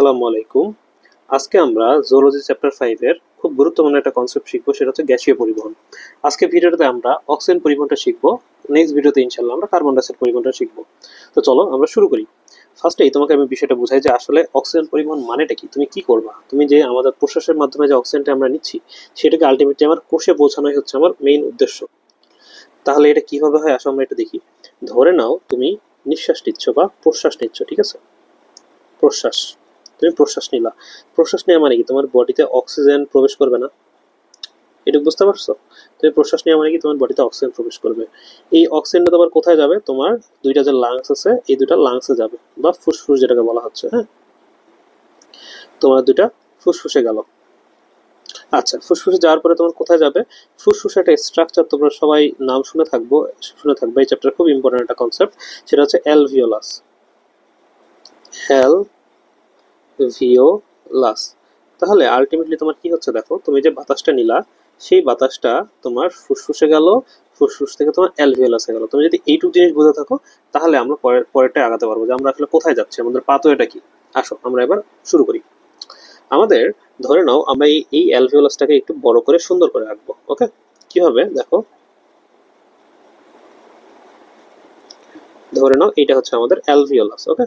আসসালামু আলাইকুম। আজকে আমরা জুওলজি চ্যাপ্টার 5 এর খুব গুরুত্বপূর্ণ একটা কনসেপ্ট শিখবো, সেটা হচ্ছে গ্যাসীয় পরিবহন। আজকে ভিডিওতে আমরা অক্সিজেন পরিবহনটা শিখবো। নেক্সট ভিডিওতে ইনশাআল্লাহ আমরা কার্বন ডাইঅক্সাইড পরিবহনটা শিখবো। তো চলো আমরা শুরু করি। ফার্স্টেই তোমাকে আমি বিষয়টা বুঝাই যে আসলে অক্সিজেন পরিবহন মানেটা কি, তুমি কি করবা। তুমি যে আমাদের প্রশ্বাসের মাধ্যমে যে অক্সিজেনটা আমরা নিচ্ছি, সেটাকে আলটিমেটলি আমার কোষে পৌঁছানোই হচ্ছে আমার মেইন উদ্দেশ্য। তাহলে এটা কিভাবে হয় আসলে আমরা এটা দেখি। ধরে নাও তুমি নিঃশ্বাস নিচ্ছ বা প্রশ্বাস নিচ্ছ, ঠিক আছে? প্রশ্বাস, তুমি প্রশ্বাস নিলা। প্রশ্বাস নেওয়া মানে কি, তোমার বডিতে অক্সিজেন প্রবেশ করবে না? এটা বুঝতে পারছো? তুমি প্রশ্বাস নেওয়া মানে কি, তোমার বডিতে অক্সিজেন প্রবেশ করবে। এই অক্সিজেনটা তোমার কোথায় যাবে? তোমার দুইটা যে লাংস আছে, এই দুইটা লাংসে যাবে, বা ফুসফুস যেটাকে বলা হচ্ছে। হ্যাঁ, তোমার দুইটা ফুসফুসে গেল। আচ্ছা, ফুসফুসে যাওয়ার পরে তোমার কোথায় যাবে? ফুসফুসে একটা স্ট্রাকচার তোমরা সবাই নাম শুনে থাকবে, এই চ্যাপ্টার খুব ইম্পর্টেন্ট একটা কনসেপ্ট, সেটা হচ্ছে অ্যালভিওলাস। অ্যালভিওলাস। তাহলে আলটিমেটলি তোমার কি হচ্ছে দেখো, তুমি যে বাতাসটা নিলা, সেই বাতাসটা তোমার ফুসফুসে গেল, ফুসফুস থেকে তোমার অ্যালভিওলাসে গেল। তুমি যদি এইটুকু জিনিস বুঝে থাকো, তাহলে আমরা পরেরটা আগাতে পারবো যে আমরা আসলে কোথায় যাচ্ছি, আমাদের পাথওয়েটা কি। আসো আমরা এবার শুরু করি। আমাদের ধরে নাও আমরা এই অ্যালভিওলাসটাকে একটু বড় করে সুন্দর করে রাখবো। ওকে, কিভাবে দেখো, ধরে নাও এইটা হচ্ছে আমাদের অ্যালভিওলাস। ওকে,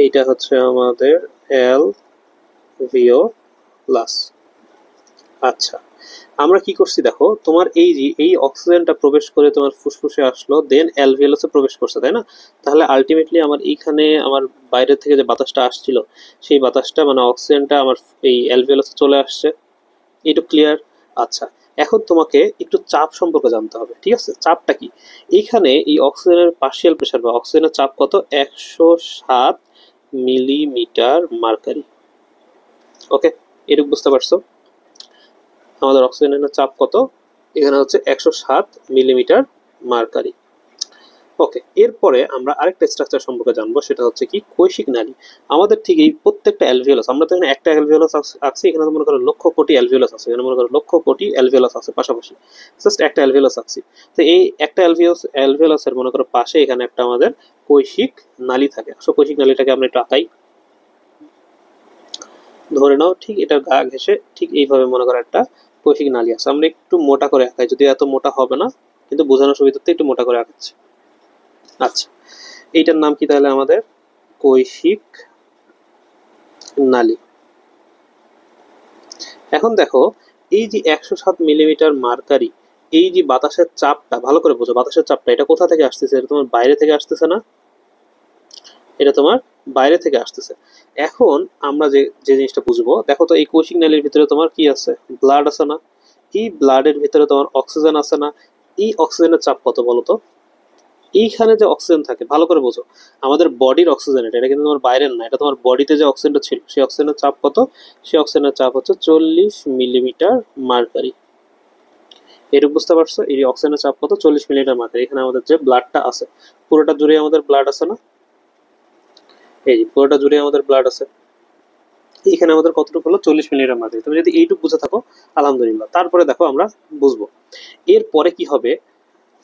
এইটা হচ্ছে আমাদের অ্যালভিওলাস। আচ্ছা, আমরা কি করছি দেখো, তোমার এই যে এই অক্সিজেনটা প্রবেশ করে তোমার ফুসফুসে আসলো, দেন অ্যালভিওলাসে প্রবেশ করছে, তাই না? তাহলে আলটিমেটলি আমার এইখানে আমার বাইরের থেকে যে বাতাসটা আসছিল, সেই বাতাসটা মানে অক্সিজেনটা আমার এই অ্যালভিওলাসে চলে আসছে। এইটুকু ক্লিয়ার? আচ্ছা, এখন তোমাকে একটু চাপ সম্পর্কে জানতে হবে, ঠিক আছে? চাপটা কি? এইখানে এই অক্সিজেনের পার্শিয়াল প্রেশার বা অক্সিজেনের চাপ কত? 107 মিলিমিটার মার্কারি। ওকে, এটুকু বুঝতে পারছো? আমাদের অক্সিজেনের চাপ কত? এখানে হচ্ছে 107 মিলিমিটার মার্কারি। ওকে, এরপরে আমরা আরেকটা স্ট্রাকচার সম্পর্কে জানবো, সেটা হচ্ছে কি কৈশিক নালী। আমাদের ঠিক এই প্রত্যেকটা অ্যালভিওলাস, আমরা তো এখানে একটা অ্যালভিওলাস আছি, এখানে তো মনে করো লক্ষ কোটি অ্যালভিওলাস আছে, এখানে মনে করো লক্ষ কোটি অ্যালভিওলাস আছে পাশাপাশি, জাস্ট একটা অ্যালভিওলাস আছি। তো এই একটা অ্যালভিওলাসের মনে করো পাশে এখানে একটা আমাদের কৈশিক নালী থাকে। সো কৈশিক নালীটাকে আমরা একটু আঁকাই। ধরে নাও ঠিক এটা গা ঘেঁষে ঠিক এইভাবে মনে করো একটা কৈশিক নালী আছে। আমরা একটু মোটা করে আঁকাই, যদি এত মোটা হবে না, কিন্তু বোঝানোর সুবিধার্থে একটু মোটা করে আঁকাচ্ছি। আচ্ছা, এইটার নাম কি তাহলে আমাদের? কৈশিক নালী। এখন দেখো, এই যে 107 মিলিমিটার মার্কারি, এই যে বাতাসের চাপটা, ভালো করে বোঝো, বাতাসের চাপটা এটা কোথা থেকে আসতেছে? এটা তোমার বাইরে থেকে আসতেছে না? এটা তোমার বাইরে থেকে আসতেছে। এখন আমরা যে যে জিনিসটা বুঝবো, দেখো তো এই কৈশিক নালীর ভিতরে তোমার কি আছে? ব্লাড আছে না? এই ব্লাডের ভিতরে তোমার অক্সিজেন আছে না? এই অক্সিজেনের চাপ কত বলো তো? এইখানে যে অক্সিজেন থাকে, ভালো করে বোঝো, আমাদের বডির অক্সিজেন, এটা কিন্তু তোমার বাইরের না, এটা তোমার বডিতে যে অক্সিজেনটা ছিল, সেই অক্সিজেনের চাপ কত? সেই অক্সিজেনের চাপ হচ্ছে 40 মিলিমিটার মার্কারি। এটুকু বুঝতে পারছো? এই অক্সিজেনের চাপ কত? 40 মিলিমিটার মার্কারি। এখানে আমাদের যে ব্লাডটা আছে, পুরোটা জুড়ে আমাদের ব্লাড আছে না? এই পুরোটা জুড়ে আমাদের ব্লাড আছে। এখানে আমাদের কতটুকু হলো? 40 মিলিমিটার মার্কারি। তুমি যদি এইটুকু বুঝে থাকো, আলহামদুলিল্লাহ। তারপরে দেখো আমরা বুঝবো এরপরে কি হবে।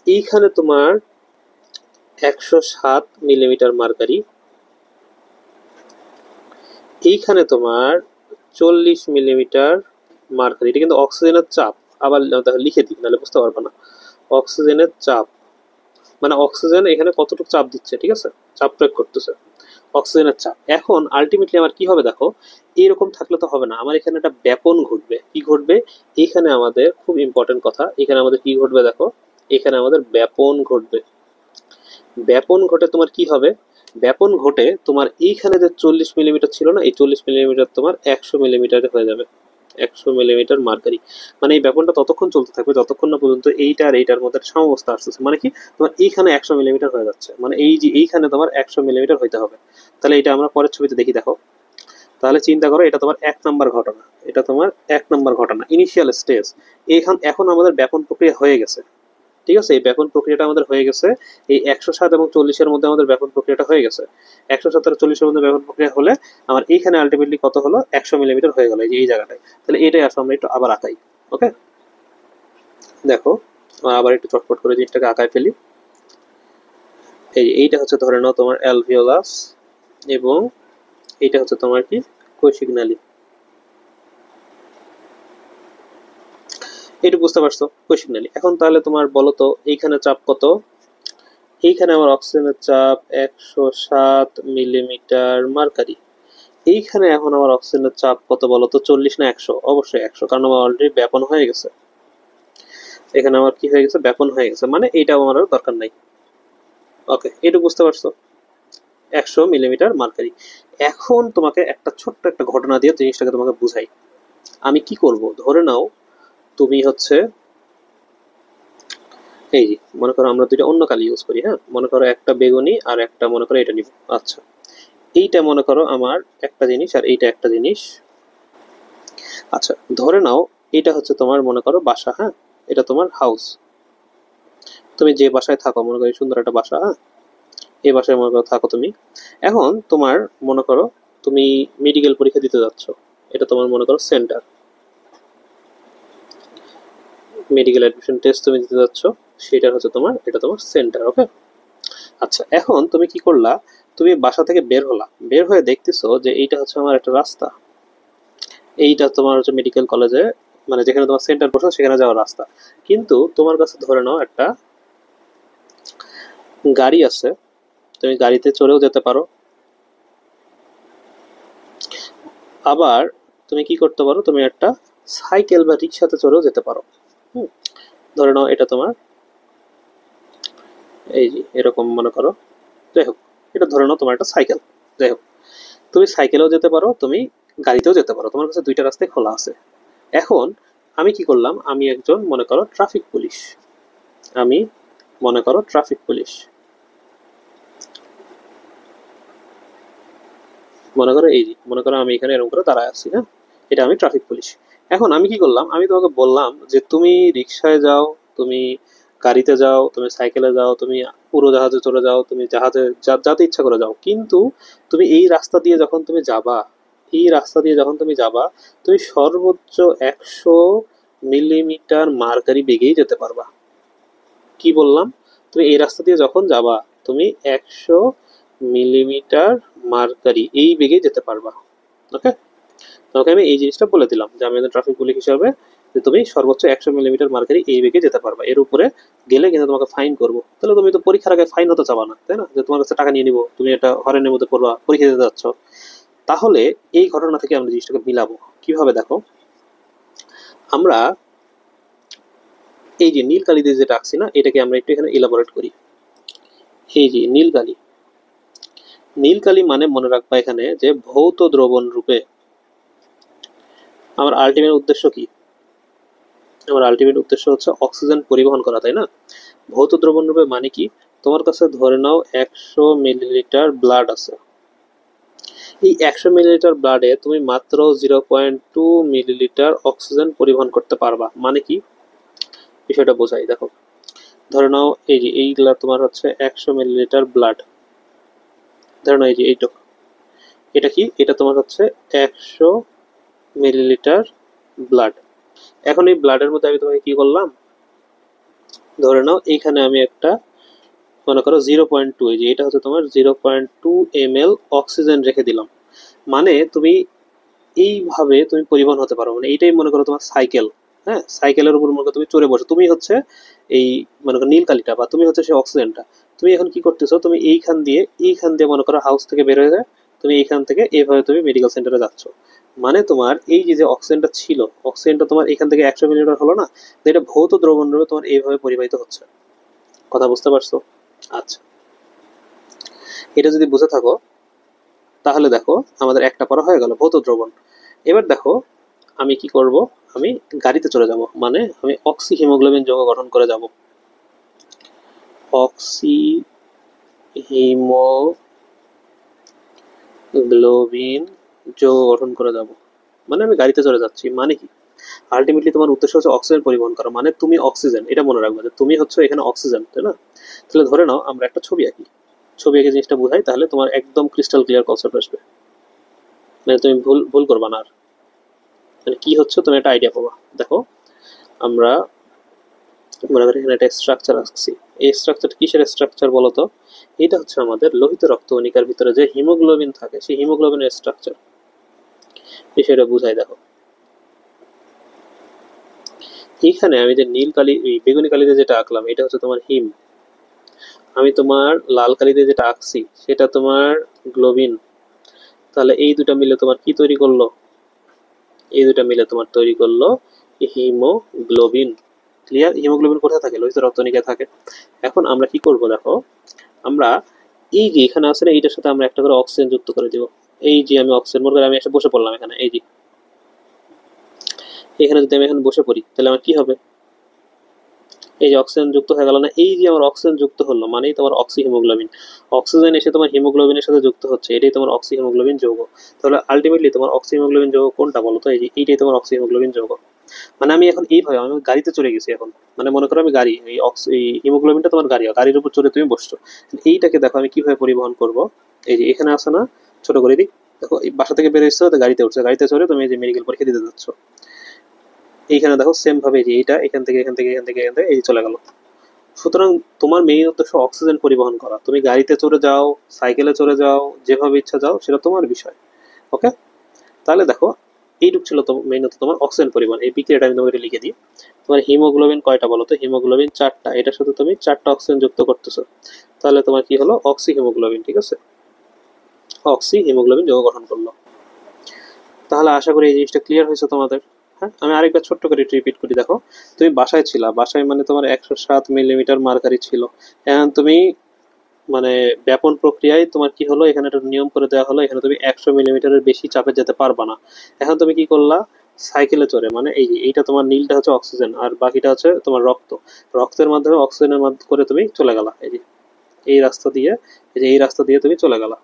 এইখানে তোমার 107 মিলিমিটার মার্কারি, এইখানে তোমার 40 মিলিমিটার মার্কারি। এটা কিন্তু অক্সিজেনের চাপ। আবার দেখো লিখে দিই, নাহলে বুঝতে পারবে না। অক্সিজেনের চাপ মানে অক্সিজেন এখানে কতটুকু চাপ দিচ্ছে, ঠিক আছে? চাপ প্রয়োগ করতেছে, অক্সিজেনের চাপ। এখন আলটিমেটলি আমার কি হবে দেখো, এইরকম থাকলে তো হবে না, আমার এখানে একটা ব্যাপন ঘটবে। কি ঘটবে? এখানে আমাদের খুব ইম্পর্টেন্ট কথা, এখানে আমাদের কি ঘটবে দেখো, এখানে আমাদের ব্যাপন ঘটবে। ব্যাপন ঘটে তোমার কি হবে? ব্যাপন ঘটে তোমার এইখানে যে 40 মিলিমিটার ছিল না, এই 40 মিলিমিটার তোমার 100 মিলিমিটারে হয়ে যাবে। 100 মিলিমিটার মার্কারি। মানে এই ব্যাপনটা ততক্ষণ চলতে থাকবে যতক্ষণ না পর্যন্ত এইটা আর এইটার মধ্যে সাম্যাবস্থা আসতেছে। মানে কি, তোমার এইখানে 100 মিলিমিটার হয়ে যাচ্ছে, মানে এই যে এইখানে তোমার 100 মিলিমিটার হইতে হবে। তাহলে এটা আমরা পরের ছবিতে দেখি, দেখো। তাহলে চিন্তা করো, এটা তোমার 1 নম্বর ঘটনা, এটা তোমার 1 নম্বর ঘটনা, ইনিশিয়াল স্টেজ। এখন আমাদের ব্যাপন প্রক্রিয়া হয়ে গেছে, ঠিক আছে? এই ব্যাপন প্রক্রিয়াটা আমাদের হয়ে গেছে। এই 107 এবং 40-এর মধ্যে আমাদের ব্যাপন প্রক্রিয়াটা হয়ে গেছে। 107 আর 40-এর মধ্যে ব্যাপন প্রক্রিয়া হলে আমার এইখানে আলটিমেটলি কত হলো? 100 মিলিমিটার হয়ে গেল, এই যে এই জায়গাটায়। তাহলে এটাই আসলে আমরা একটু আবার আঁকাই। ওকে, দেখো আবার একটু চটপট করে জিনিসটাকে আঁকায় ফেলি। এই যে এইটা হচ্ছে ধরে নাও তোমার অ্যালভিওলাস, এবং এইটা হচ্ছে তোমার কি কৈশিক নালী। এইটুকু বুঝতে পারছো কৈশিক নালী। এখন তাহলে তোমার বলো তো এইখানে চাপ কত? এইখানে আমার অক্সিজেনের চাপ 107 মিলিমিটার মার্কারি। এইখানে এখন আমার অক্সিজেনের চাপ কত বলো তো? 40 না 100? অবশ্যই 100, কারণ আমার অলরেডি ব্যাপন হয়ে গেছে। এখানে আমার কি হয়ে গেছে? ব্যাপন হয়ে গেছে, মানে এইটাও আমার দরকার নাই। ওকে, এটুকু বুঝতে পারছো? 100 মিলিমিটার মার্কারি। এখন তোমাকে একটা ছোট্ট একটা ঘটনা দিয়ে জিনিসটাকে তোমাকে বুঝাই। আমি কি করব, ধরে নাও তুমি হচ্ছে এই যে মনে করো আমরা দুইটা অন্য কালি ইউজ করি, হ্যাঁ, মনে করো একটা বেগুনি আর একটা মনে করো এটা নিব। আচ্ছা, এইটা মনে করো আমার একটা জিনিস আর এইটা একটা জিনিস। আচ্ছা, ধরে নাও এটা হচ্ছে তোমার মনে করো বাসা, হ্যাঁ, এটা তোমার হাউস। তুমি যে বাসায় থাকো, মনে করো সুন্দর একটা বাসা, হ্যাঁ, এই বাসায় মনে করো থাকো তুমি। এখন তোমার মনে করো তুমি মেডিকেল পরীক্ষা দিতে যাচ্ছ, এটা তোমার মনে করো সেন্টার, মেডিকেল অ্যাডমিশন টেস্ট তুমি দিতে যাচ্ছ, সেটা হচ্ছে তোমার, এটা তোমার সেন্টার। ওকে, আচ্ছা, এখন তুমি কি করলা? তুমি বাসা থেকে বের হলা, বের হয়ে দেখতেছো যে এইটা হচ্ছে আমার একটা রাস্তা, এইটা তোমার হচ্ছে মেডিকেল কলেজে, মানে যেখানে তোমার সেন্টার বসে সেখানে যাওয়ার রাস্তা। কিন্তু তোমার কাছে ধরে নাও একটা গাড়ি আছে, তুমি গাড়িতে চড়েও যেতে পারো, আবার তুমি কি করতে পারো, তুমি একটা সাইকেল বা রিক্সাতে চড়েও যেতে পারো। হুম, ধরে নাও এটা তোমার এই যে এরকম মনে করো, যাই হোক, এটা ধরে নাও তোমার একটা সাইকেল। যাই হোক, তুমি সাইকেলেও যেতে পারো, তুমি গাড়িতেও যেতে পারো, তোমার কাছে দুইটা রাস্তায় খোলা আছে। এখন আমি কি করলাম, আমি একজন মনে করো ট্রাফিক পুলিশ, আমি মনে করো ট্রাফিক পুলিশ, মনে করো এই যে মনে করো আমি এখানে এরকম করে দাঁড়ায় আছি, হ্যাঁ, এটা আমি ট্রাফিক পুলিশ। এখন আমি কি করলাম, আমি তোমাকে বললাম যে তুমি রিক্সায় যাও, তুমি গাড়িতে যাও, তুমি সাইকেলে যাও, তুমি উড়োজাহাজে চলে যাও, তুমি জাহাজে যাতে ইচ্ছা করে যাও, কিন্তু তুমি এই রাস্তা দিয়ে যখন তুমি যাবা, এই রাস্তা দিয়ে যখন তুমি যাবা, তুমি সর্বোচ্চ 100 মিলিমিটার মার্কারি বেগেই যেতে পারবা। কি বললাম? তুমি এই রাস্তা দিয়ে যখন যাবা, তুমি 100 মিলিমিটার মার্কারি এই বেগে যেতে পারবা। ওকে, তোমাকে আমি এই জিনিসটা বলে দিলাম যে আমি ট্রাফিক পুলিশ হিসাবে, যে তুমি সর্বোচ্চ 100 মিলিমিটার মার্কারি এই বেগে যেতে পারবা, এর উপরে গেলে কিন্তু তোমাকে ফাইন করবো। তাহলে তুমি তো পরীক্ষার আগে ফাইন হতে চাবা না, তাই না? যে তোমার কাছে টাকা নিয়ে নিবো, তুমি এটা হরেনের মধ্যে পড়বা, পরীক্ষা দিতে যাচ্ছ। তাহলে এই ঘটনা থেকে আমরা জিনিসটাকে মিলাবো কিভাবে, দেখো, আমরা এই যে নীল কালি দিয়ে যেটা আঁকছি না, এটাকে আমরা একটু এখানে ইলাবোরেট করি। এই যে নীল কালি, নীল কালি মানে মনে রাখবা এখানে যে ভৌত দ্রবণ রূপে। আমার আলটিমেট উদ্দেশ্য কি? আমার আলটিমেট উদ্দেশ্য হচ্ছে অক্সিজেন পরিবহন করা, তাই না? ভৌত দ্রবণ রূপে মানে কি? তোমার কাছে ধরে নাও 100 মিলিলিটার ব্লাড আছে, এই 100 মিলিলিটার ব্লাডে তুমি মাত্র 0.2 মিলিলিটার অক্সিজেন পরিবহন করতে পারবা। মানে কি, বিষয়টা বোঝাই, দেখো, ধরে নাও এই যে এইগুলা তোমার হচ্ছে 100 মিলিলিটার ব্লাড, ধরে নাও এই যে এইটুকু, এটা কি, এটা তোমার হচ্ছে 100 মিলিলিটার ব্লাড। এখন এই ব্লাডের মধ্যে আমি তোমাকে কি করলাম, ধরে নাও এইখানে আমি একটা মনে করো 0.2, এই যে এটা হচ্ছে তোমার 0.2 ml অক্সিজেন রেখে দিলাম। মানে তুমি এইভাবে তুমি পরিবহন হতে পারো, মানে এইটাই মনে করো তোমার সাইকেল। হ্যাঁ, সাইকেলের উপর মনে করো তুমি চড়ে বসো, তুমি হচ্ছে এই মনে করো নীল কালিটা, বা তুমি হচ্ছে সেই অক্সিজেনটা। তুমি এখন কি করতেছো, তুমি এইখান দিয়ে মনে করো হাউস থেকে বের হয়ে যায়, তুমি এইখান থেকে এইভাবে তুমি মেডিকেল সেন্টারে যাচ্ছ। মানে তোমার এই যে যে অক্সিজেনটা ছিল, অক্সিজেনটা তোমার এখান থেকে 100 মিলিলিটার হলো না, তো এটা ভৌত দ্রবণ রূপে তোমার এইভাবে পরিবাহিত হচ্ছে। কথা বুঝতে পারছো? আচ্ছা, এটা যদি বুঝে থাকো তাহলে দেখো আমাদের একটা পড়া হয়ে গেল ভৌত দ্রবণ। এবার দেখো আমি কি করব, আমি গাড়িতে চলে যাব, মানে আমি অক্সি হিমোগ্লোবিন যৌগ গঠন করে যাব, অক্সি হিমোগ্লোবিন যৌগ গঠন করে যাব, মানে আমি গাড়িতে চলে যাচ্ছি। মানে কি, আলটিমেটলি তোমার উদ্দেশ্য হচ্ছে অক্সিজেন পরিবহন করা, মানে তুমি অক্সিজেন, এটা মনে রাখবে যে তুমি হচ্ছে এখানে অক্সিজেন, তাই না? তাহলে ধরে নাও আমরা একটা ছবি আঁকি, ছবি এঁকে জিনিসটা বোঝাই, তাহলে তোমার একদম ক্রিস্টাল ক্লিয়ার কনসেপ্ট আসবে, মানে তুমি ভুল ভুল করবা না। আর মানে কি হচ্ছে তুমি একটা আইডিয়া পাবা। দেখো আমরা মনে করি এখানে একটা স্ট্রাকচার আসছি, এই স্ট্রাকচার কিসের স্ট্রাকচার বলতো? এটা হচ্ছে আমাদের লোহিত রক্তকণিকার ভিতরে যে হিমোগ্লোবিন থাকে সেই হিমোগ্লোবিনের স্ট্রাকচার, বিষয়টা বুঝাই দেখো। এইখানে আমি যে নীল কালি বেগুনি কালিতে যেটা আঁকলাম এটা হচ্ছে তোমার হিম, আমি তোমার লাল কালিতে যেটা আঁকছি সেটা তোমার গ্লোবিন। তাহলে এই দুটা মিলে তোমার কি তৈরি করলো? এই দুটা মিলে তোমার তৈরি করলো হিমোগ্লোবিন। ক্লিয়ার? হিমোগ্লোবিন কোথায় থাকে? লোহিত রক্তকণিকায় থাকে। এখন আমরা কি করব দেখো, আমরা এই যে এখানে আছে না, এইটার সাথে আমরা একটা করে অক্সিজেন যুক্ত করে দিব। এই যে আমি অক্সিজেন, মনে করি আমি এসে বসে পড়লাম এখানে, এই যে এখানে যদি আমি এখন বসে পড়ি তাহলে আমার কি হবে? এই যে অক্সিজেন যুক্ত হয়ে গেল না, এই যে আমার অক্সিজেন যুক্ত হলো মানেই তোমার অক্সি হিমোগ্লোবিন। অক্সিজেন এসে তোমার হিমোগ্লোবিনের সাথে যুক্ত হচ্ছে, এটাই তোমার অক্সি হিমোগ্লোবিন যৌগ। তাহলে আলটিমেটলি তোমার অক্সি হিমোগ্লোবিন যৌগ কোনটা বলো তো? এই যে এইটাই তোমার অক্সি হিমোগ্লোবিন যৌগ। মানে আমি এখন এইভাবে আমি গাড়িতে চড়ে গেছি এখন, মানে মনে করো আমি গাড়ি, এই হিমোগ্লোবিনটা তোমার গাড়ি, গাড়ির উপর চড়ে তুমি বসছো। এইটাকে দেখো আমি কিভাবে পরিবহন করব। এই যে এখানে আসে না, ছোট করে দিই, দেখো এই বাসা থেকে বের হচ্ছে, গাড়িতে উঠছে, গাড়িতে চড়ে তুমি এই যে মেডিকেল পরীক্ষা দিতে যাচ্ছ। এইখানে দেখো সেম ভাবে যে এইটা এখান থেকে এখান থেকে এখান থেকে এখান থেকে এই চলে গেল। সুতরাং তোমার মেইন উদ্দেশ্য অক্সিজেন পরিবহন করা। তুমি গাড়িতে চড়ে যাও, সাইকেলে চড়ে যাও, যেভাবে ইচ্ছা যাও, সেটা তোমার বিষয়। ওকে? তাহলে দেখো এইটুক ছিল তো মেইনত তোমার অক্সিজেন পরিবহন। এই বিক্রিয়াটা আমি তোমাকে লিখে দিই। তোমার হিমোগ্লোবিন কয়টা বলো তো? হিমোগ্লোবিন 4টা, এটার সাথে তুমি 4টা অক্সিজেন যুক্ত করতেছো। তাহলে তোমার কি হলো? Oxy haemoglobin. ঠিক আছে, অক্সি হিমোগ্লোবিন যৌগ গঠন করলো। তাহলে আশা করি এই জিনিসটা ক্লিয়ার হয়েছে তোমাদের। হ্যাঁ, আমি আরেকবার ছোট্ট করে রিপিট করি। দেখো, তুমি বাসায় ছিলা, বাসায় মানে তোমার 107 মিলিমিটার মার্কারি ছিল। এখন তুমি মানে ব্যাপন প্রক্রিয়ায় তোমার কি হলো, এখানে একটা নিয়ম করে দেওয়া হলো, এখানে তুমি 100 মিলিমিটারের বেশি চাপে যেতে পারবা না। এখন তুমি কি করলা? সাইকেলে চড়ে, মানে এই যে এইটা তোমার নীলটা হচ্ছে অক্সিজেন আর বাকিটা হচ্ছে তোমার রক্ত, রক্তের মাধ্যমে অক্সিজেনের মাধ্যমে করে তুমি চলে গেলা এই যে এই রাস্তা দিয়ে, এই যে এই রাস্তা দিয়ে তুমি চলে গেলা,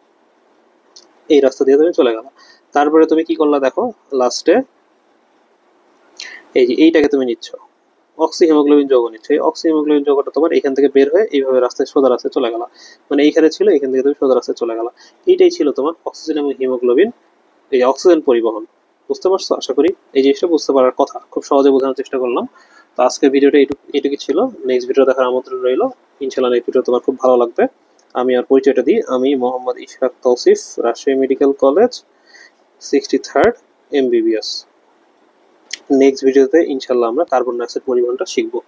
এই রাস্তা দিয়ে তুমি চলে গেলা। তারপরে তুমি কি করলা দেখো, লাস্টে এই যে এইটাকে তুমি নিচ্ছ, অক্সি হিমোগ্লোবিন যৌগ নিচ্ছে। এই অক্সি হিমোগ্লোবিন যৌগটা তোমার এখান থেকে বের হয়ে এইভাবে রাস্তায় সোজা রাস্তায় চলে গেল, মানে এইখানে ছিল, এখান থেকে তুমি সোজা রাস্তায় চলে গেল। এইটাই ছিল তোমার অক্সিজেন এবং হিমোগ্লোবিন, এই যে অক্সিজেন পরিবহন। বুঝতে পারছো? আশা করি এই জিনিসটা বুঝতে পারার কথা, খুব সহজে বোঝানোর চেষ্টা করলাম। তো আজকের ভিডিওটা এইটুকু ছিল। নেক্সট ভিডিও দেখার আমন্ত্রণ রইল। ইনশাল্লাহ নেক্সট ভিডিও তোমার খুব ভালো লাগবে। আমি আর পরিচয়টা দিই, আমি Mohammad Ishrak Tousif, Rajshahi medical college, 63rd MBBS। Next ভিডিওতে ইনশাল্লাহ আমরা কার্বন ডাইঅক্সাইড পরিবহনটা শিখবো।